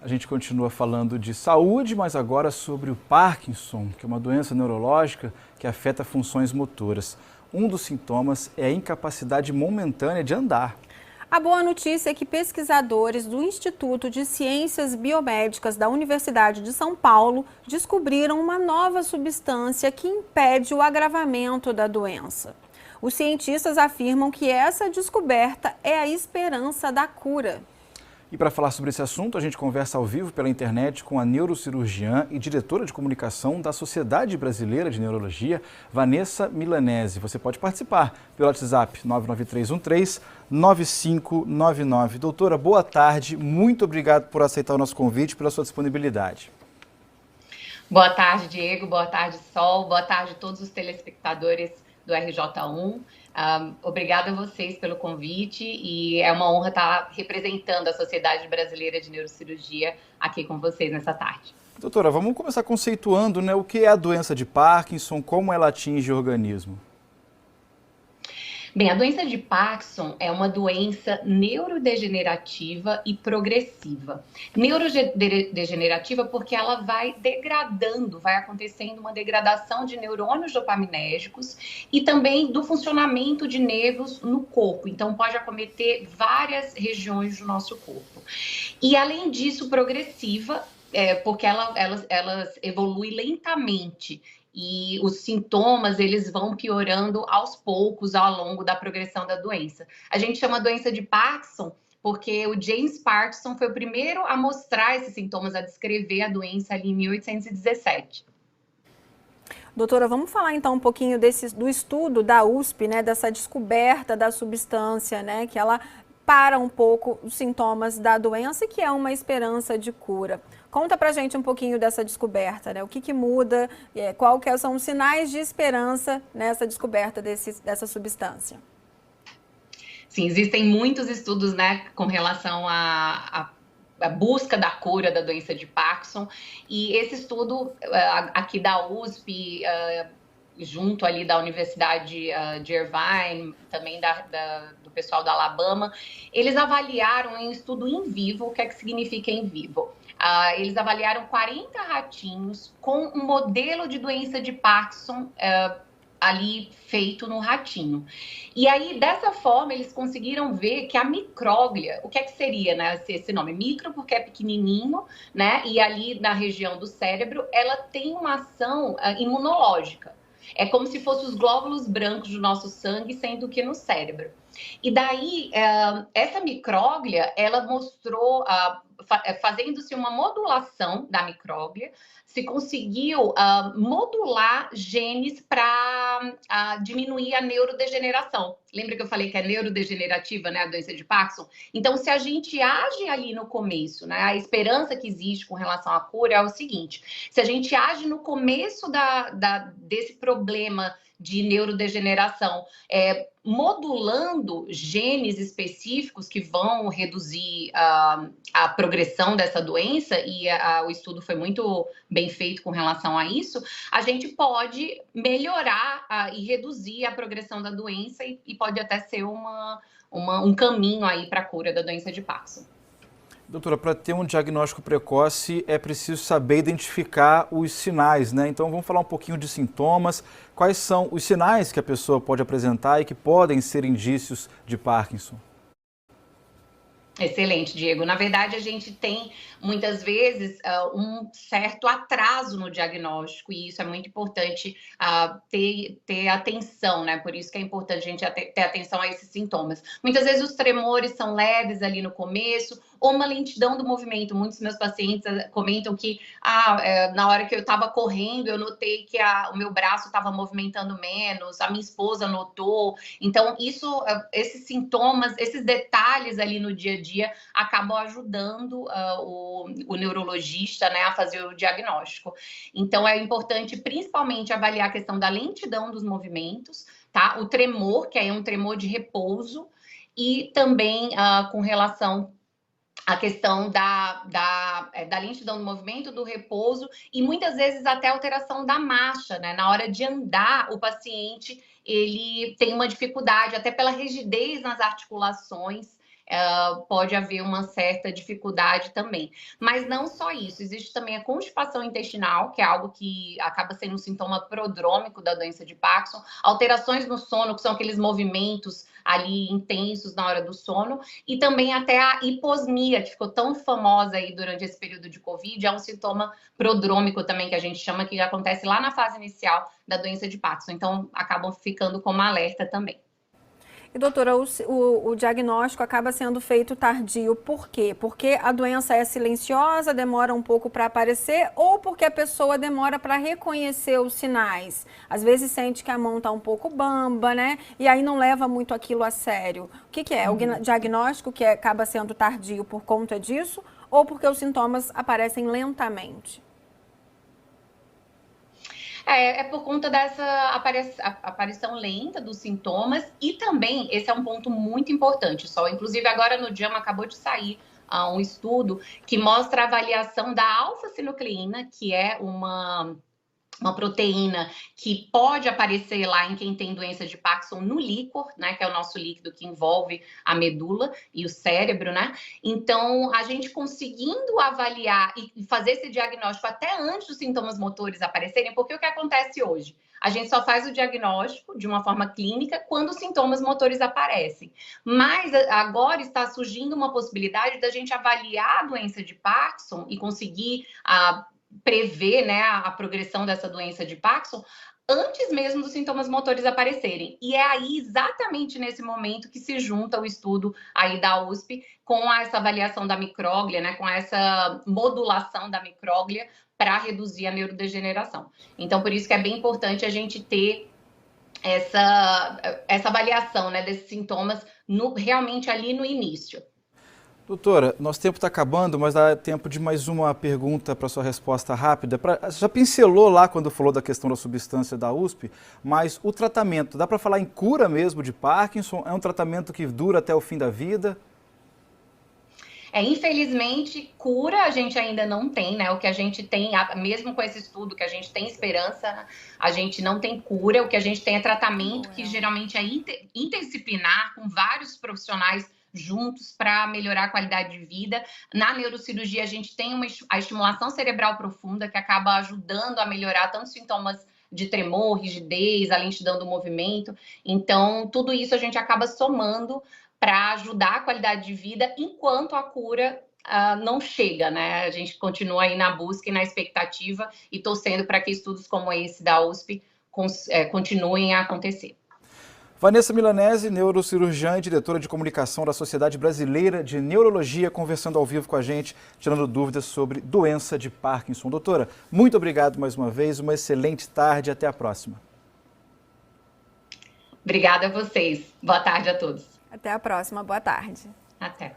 A gente continua falando de saúde, mas agora sobre o Parkinson, que é uma doença neurológica que afeta funções motoras. Um dos sintomas é a incapacidade momentânea de andar. A boa notícia é que pesquisadores do Instituto de Ciências Biomédicas da Universidade de São Paulo descobriram uma nova substância que impede o agravamento da doença. Os cientistas afirmam que essa descoberta é a esperança da cura. E para falar sobre esse assunto, a gente conversa ao vivo pela internet com a neurocirurgiã e diretora de comunicação da Sociedade Brasileira de Neurologia, Vanessa Milanese. Você pode participar pelo WhatsApp 99313-9599. Doutora, boa tarde. Muito obrigado por aceitar o nosso convite e pela sua disponibilidade. Boa tarde, Diego. Boa tarde, Sol. Boa tarde a todos os telespectadores do RJ1. Obrigada a vocês pelo convite e é uma honra estar representando a Sociedade Brasileira de Neurocirurgia aqui com vocês nessa tarde. Doutora, vamos começar conceituando, o que é a doença de Parkinson, como ela atinge o organismo. Bem, a doença de Parkinson é uma doença neurodegenerativa e progressiva. Neurodegenerativa porque ela vai degradando, vai acontecendo uma degradação de neurônios dopaminérgicos e também do funcionamento de nervos no corpo. Então, pode acometer várias regiões do nosso corpo. E, além disso, progressiva, porque elas evoluem lentamente. E os sintomas, eles vão piorando aos poucos ao longo da progressão da doença. A gente chama a doença de Parkinson porque o James Parkinson foi o primeiro a mostrar esses sintomas, a descrever a doença ali em 1817. Doutora, vamos falar então um pouquinho do estudo da USP, dessa descoberta da substância, que ela para um pouco os sintomas da doença e que é uma esperança de cura. Conta pra gente um pouquinho dessa descoberta, o que muda, qual que são os sinais de esperança nessa descoberta dessa substância. Sim, existem muitos estudos, com relação à busca da cura da doença de Parkinson, e esse estudo aqui da USP, junto ali da Universidade de Irvine, também do pessoal da Alabama, eles avaliaram em estudo in vivo. O que é que significa in vivo? Eles avaliaram 40 ratinhos com um modelo de doença de Parkinson ali feito no ratinho. E aí, dessa forma, eles conseguiram ver que a micróglia, o que é que seria, esse nome? Micro, porque é pequenininho, e ali na região do cérebro, ela tem uma ação imunológica. É como se fossem os glóbulos brancos do nosso sangue, sendo que no cérebro. E daí, essa micróglia, ela mostrou, fazendo-se uma modulação da micróglia, se conseguiu modular genes para diminuir a neurodegeneração. Lembra que eu falei que é neurodegenerativa, a doença de Parkinson? Então, se a gente age ali no começo, a esperança que existe com relação à cura é o seguinte: se a gente age no começo desse problema de neurodegeneração, modulando genes específicos que vão reduzir a progressão dessa doença, e o estudo foi muito bem feito com relação a isso, a gente pode melhorar e reduzir a progressão da doença e pode até ser um caminho aí para a cura da doença de Parkinson. Doutora, para ter um diagnóstico precoce é preciso saber identificar os sinais, Então vamos falar um pouquinho de sintomas. Quais são os sinais que a pessoa pode apresentar e que podem ser indícios de Parkinson? Excelente, Diego. Na verdade, a gente tem, muitas vezes, um certo atraso no diagnóstico, e isso é muito importante ter atenção, Por isso que é importante a gente ter atenção a esses sintomas. Muitas vezes os tremores são leves ali no começo, ou uma lentidão do movimento. Muitos meus pacientes comentam que na hora que eu estava correndo, eu notei que o meu braço estava movimentando menos, a minha esposa notou. Então, esses sintomas, esses detalhes ali no dia a dia acabam ajudando o neurologista, a fazer o diagnóstico. Então, é importante principalmente avaliar a questão da lentidão dos movimentos, o tremor, que é um tremor de repouso, e também com relação a questão da lentidão do movimento, do repouso e muitas vezes até alteração da marcha, Na hora de andar, o paciente ele tem uma dificuldade, até pela rigidez nas articulações, pode haver uma certa dificuldade também. Mas não só isso, existe também a constipação intestinal, que é algo que acaba sendo um sintoma prodrômico da doença de Parkinson, alterações no sono, que são aqueles movimentos ali intensos na hora do sono, e também até a hiposmia, que ficou tão famosa aí durante esse período de Covid, é um sintoma prodrômico também, que a gente chama, que acontece lá na fase inicial da doença de Parkinson, então acabam ficando como alerta também. E, doutora, o diagnóstico acaba sendo feito tardio, por quê? Porque a doença é silenciosa, demora um pouco para aparecer, ou porque a pessoa demora para reconhecer os sinais? Às vezes sente que a mão está um pouco bamba, né? E aí não leva muito aquilo a sério. O que é? O diagnóstico que acaba sendo tardio por conta disso, ou porque os sintomas aparecem lentamente? É por conta dessa aparição lenta dos sintomas e também, esse é um ponto muito importante, só. Inclusive, agora no JAMA acabou de sair um estudo que mostra a avaliação da alfa-sinucleína, que é uma proteína que pode aparecer lá em quem tem doença de Parkinson no líquor, né, que é o nosso líquido que envolve a medula e o cérebro, né? Então, a gente conseguindo avaliar e fazer esse diagnóstico até antes dos sintomas motores aparecerem, porque o que acontece hoje? A gente só faz o diagnóstico de uma forma clínica quando os sintomas motores aparecem. Mas agora está surgindo uma possibilidade da gente avaliar a doença de Parkinson e conseguir prever, né, a progressão dessa doença de Parkinson antes mesmo dos sintomas motores aparecerem. E é aí, exatamente nesse momento, que se junta o estudo aí da USP com essa avaliação da micróglia, né, com essa modulação da micróglia para reduzir a neurodegeneração. Então, por isso que é bem importante a gente ter essa avaliação, né, desses sintomas realmente ali no início. Doutora, nosso tempo está acabando, mas dá tempo de mais uma pergunta para sua resposta rápida. Você já pincelou lá quando falou da questão da substância da USP, mas o tratamento, dá para falar em cura mesmo de Parkinson? É um tratamento que dura até o fim da vida? Infelizmente, cura a gente ainda não tem, né? O que a gente tem, mesmo com esse estudo que a gente tem esperança, a gente não tem cura. O que a gente tem é tratamento que geralmente é interdisciplinar, com vários profissionais juntos para melhorar a qualidade de vida. Na neurocirurgia, a gente tem a estimulação cerebral profunda, que acaba ajudando a melhorar tanto sintomas de tremor, rigidez, a lentidão do movimento. Então, tudo isso a gente acaba somando para ajudar a qualidade de vida enquanto a cura não chega, né? A gente continua aí na busca e na expectativa e torcendo para que estudos como esse da USP continuem a acontecer. Vanessa Milanese, neurocirurgiã e diretora de comunicação da Sociedade Brasileira de Neurologia, conversando ao vivo com a gente, tirando dúvidas sobre doença de Parkinson. Doutora, muito obrigado mais uma vez, uma excelente tarde e até a próxima. Obrigada a vocês. Boa tarde a todos. Até a próxima, boa tarde. Até.